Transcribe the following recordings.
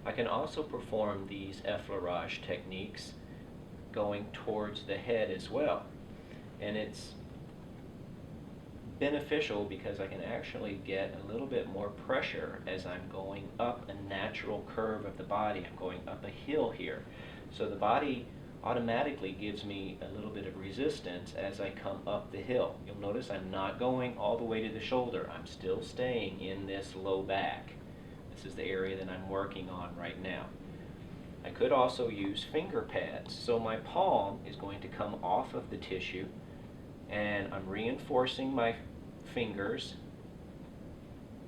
I can also perform these effleurage techniques going towards the head as well. And it's beneficial because I can actually get a little bit more pressure as I'm going up a natural curve of the body. I'm going up a hill here. So the body automatically gives me a little bit of resistance as I come up the hill. You'll notice I'm not going all the way to the shoulder. I'm still staying in this low back. This is the area that I'm working on right now. I could also use finger pads. So my palm is going to come off of the tissue and I'm reinforcing my fingers,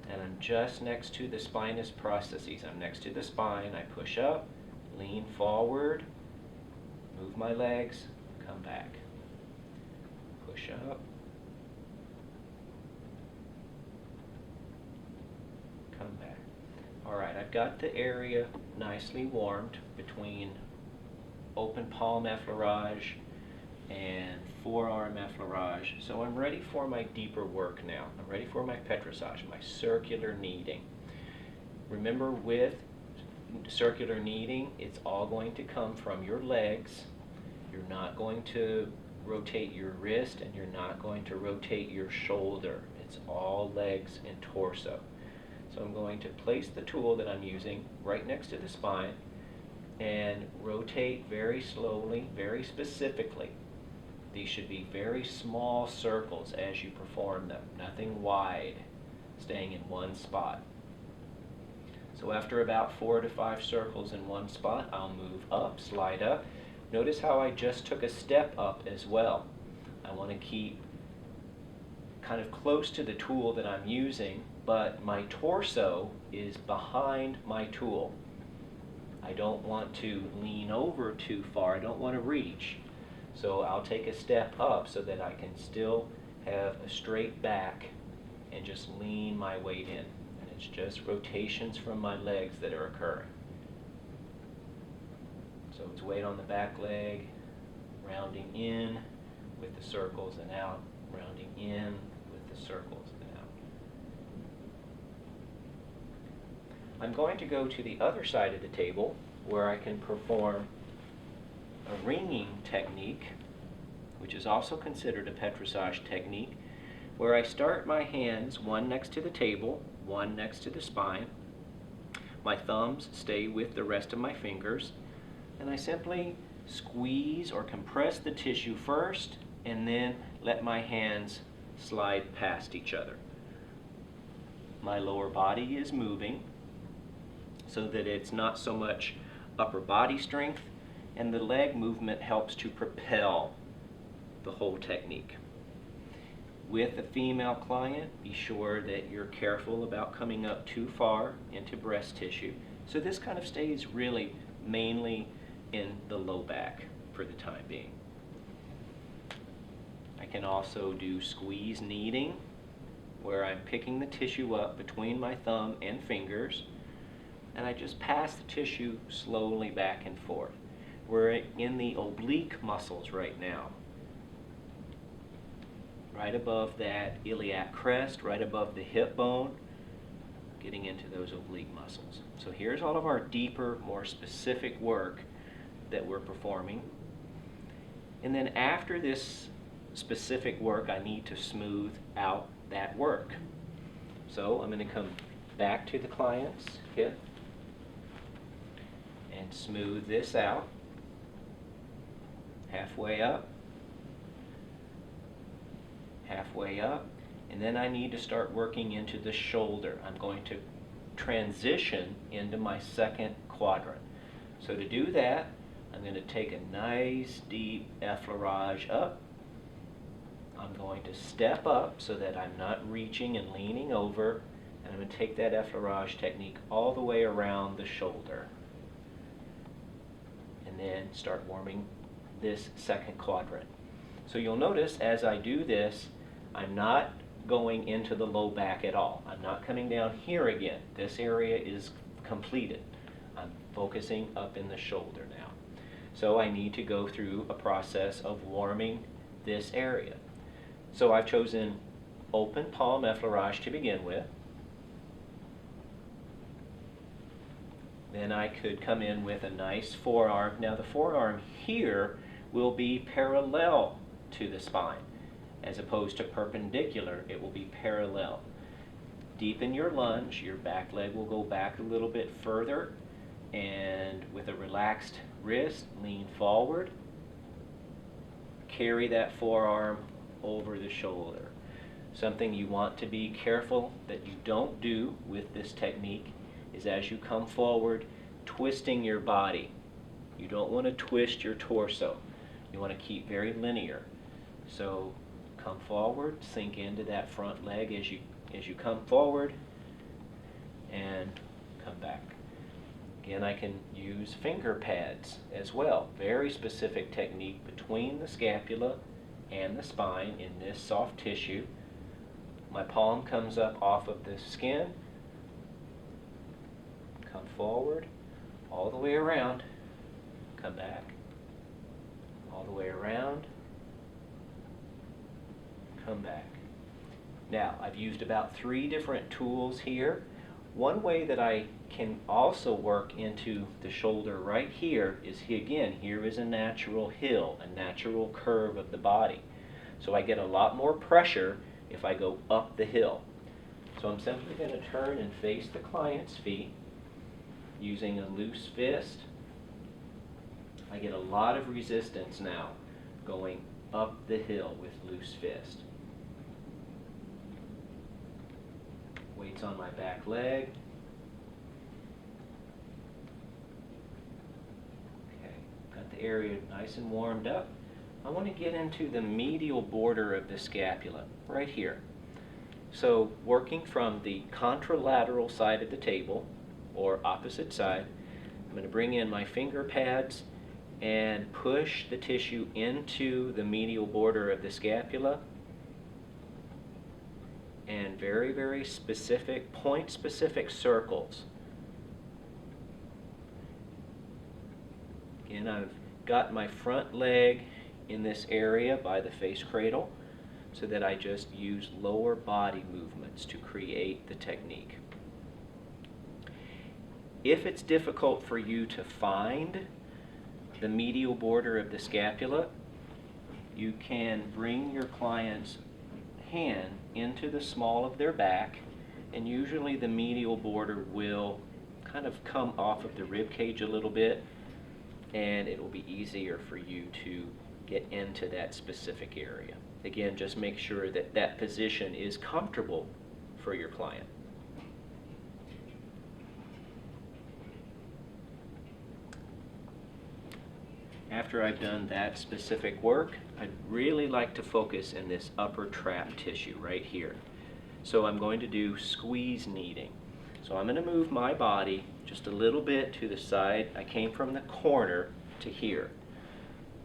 and I'm just next to the spinous processes. I'm next to the spine. I push up, lean forward, move my legs, come back. Push up, come back. Alright, I've got the area nicely warmed between open palm effleurage and forearm effleurage. So I'm ready for my deeper work now. I'm ready for my petrissage, my circular kneading. Remember, with circular kneading, it's all going to come from your legs. You're not going to rotate your wrist and you're not going to rotate your shoulder. It's all legs and torso. So I'm going to place the tool that I'm using right next to the spine and rotate very slowly, very specifically. These should be very small circles as you perform them, nothing wide, staying in one spot. So after about 4 to 5 circles in one spot, I'll move up, slide up. Notice how I just took a step up as well. I want to keep kind of close to the tool that I'm using, but my torso is behind my tool. I don't want to lean over too far. I don't want to reach. So I'll take a step up so that I can still have a straight back and just lean my weight in. And it's just rotations from my legs that are occurring. So it's weight on the back leg, rounding in with the circles and out, rounding in with the circles and out. I'm going to go to the other side of the table where I can perform a ringing technique, which is also considered a petrissage technique, where I start my hands one next to the table, one next to the spine. My thumbs stay with the rest of my fingers, and I simply squeeze or compress the tissue first and then let my hands slide past each other. My lower body is moving so that it's not so much upper body strength, and the leg movement helps to propel the whole technique. With a female client, be sure that you're careful about coming up too far into breast tissue. So this kind of stays really mainly in the low back for the time being. I can also do squeeze kneading, where I'm picking the tissue up between my thumb and fingers, and I just pass the tissue slowly back and forth. We're in the oblique muscles right now, right above that iliac crest, right above the hip bone, getting into those oblique muscles. So here's all of our deeper, more specific work that we're performing. And then after this specific work, I need to smooth out that work. So I'm going to come back to the client's hip and smooth this out. Halfway up, halfway up, and then I need to start working into the shoulder. I'm going to transition into my second quadrant. So to do that, I'm going to take a nice deep effleurage up. I'm going to step up so that I'm not reaching and leaning over, and I'm going to take that effleurage technique all the way around the shoulder. And then start warming this second quadrant. So you'll notice as I do this, I'm not going into the low back at all. I'm not coming down here again. This area is completed. I'm focusing up in the shoulder now. So I need to go through a process of warming this area. So I've chosen open palm effleurage to begin with. Then I could come in with a nice forearm. Now the forearm here will be parallel to the spine. As opposed to perpendicular, it will be parallel. Deepen your lunge, your back leg will go back a little bit further, and with a relaxed wrist, lean forward. Carry that forearm over the shoulder. Something you want to be careful that you don't do with this technique is as you come forward, twisting your body. You don't want to twist your torso. You want to keep very linear. So come forward, sink into that front leg as you come forward, and come back. Again, I can use finger pads as well. Very specific technique between the scapula and the spine in this soft tissue. My palm comes up off of the skin. Come forward, all the way around. Come back, all the way around. Come back. Now, I've used about 3 different tools here. One way that I can also work into the shoulder right here is, here is a natural hill, a natural curve of the body. So I get a lot more pressure if I go up the hill. So I'm simply going to turn and face the client's feet using a loose fist. I get a lot of resistance now going up the hill with loose fist. Weights on my back leg. Okay, got the area nice and warmed up. I want to get into the medial border of the scapula, right here. So working from the contralateral side of the table, or opposite side, I'm going to bring in my finger pads and push the tissue into the medial border of the scapula. And very, very specific, point-specific circles. Again, I've got my front leg in this area by the face cradle so that I just use lower body movements to create the technique. If it's difficult for you to find the medial border of the scapula, you can bring your client's hand into the small of their back, and usually the medial border will kind of come off of the rib cage a little bit, and it will be easier for you to get into that specific area. Again, just make sure that that position is comfortable for your client. After I've done that specific work, I'd really like to focus in this upper trap tissue right here. So I'm going to do squeeze kneading. So I'm going to move my body just a little bit to the side. I came from the corner to here.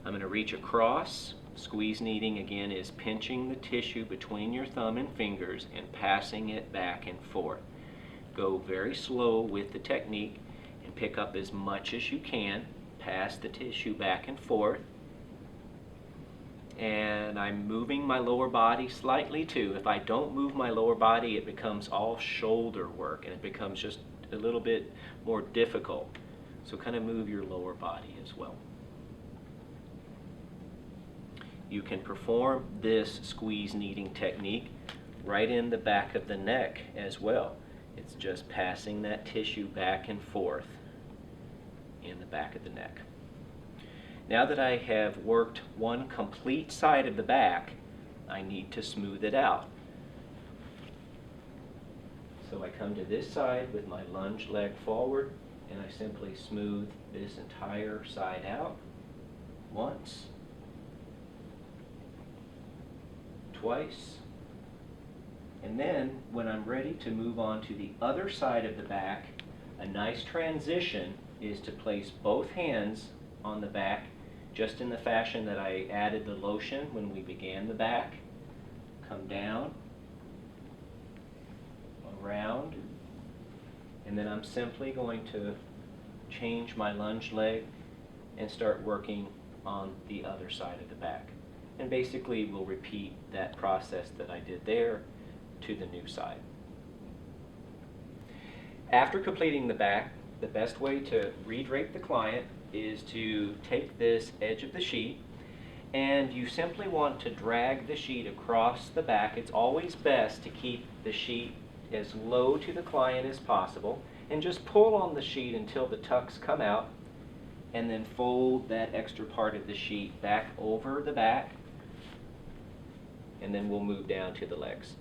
I'm going to reach across. Squeeze kneading again is pinching the tissue between your thumb and fingers and passing it back and forth. Go very slow with the technique and pick up as much as you can. Pass the tissue back and forth. And I'm moving my lower body slightly too. If I don't move my lower body, it becomes all shoulder work and it becomes just a little bit more difficult. So kind of move your lower body as well. You can perform this squeeze kneading technique right in the back of the neck as well. It's just passing that tissue back and forth in the back of the neck. Now that I have worked one complete side of the back, I need to smooth it out. So I come to this side with my lunge leg forward, and I simply smooth this entire side out once, twice, and then when I'm ready to move on to the other side of the back, a nice transition is to place both hands on the back just in the fashion that I added the lotion when we began the back. Come down, around, and then I'm simply going to change my lunge leg and start working on the other side of the back. And basically we'll repeat that process that I did there to the new side. After completing the back, the best way to redrape the client is to take this edge of the sheet, and you simply want to drag the sheet across the back. It's always best to keep the sheet as low to the client as possible, and just pull on the sheet until the tucks come out, and then fold that extra part of the sheet back over the back, and then we'll move down to the legs.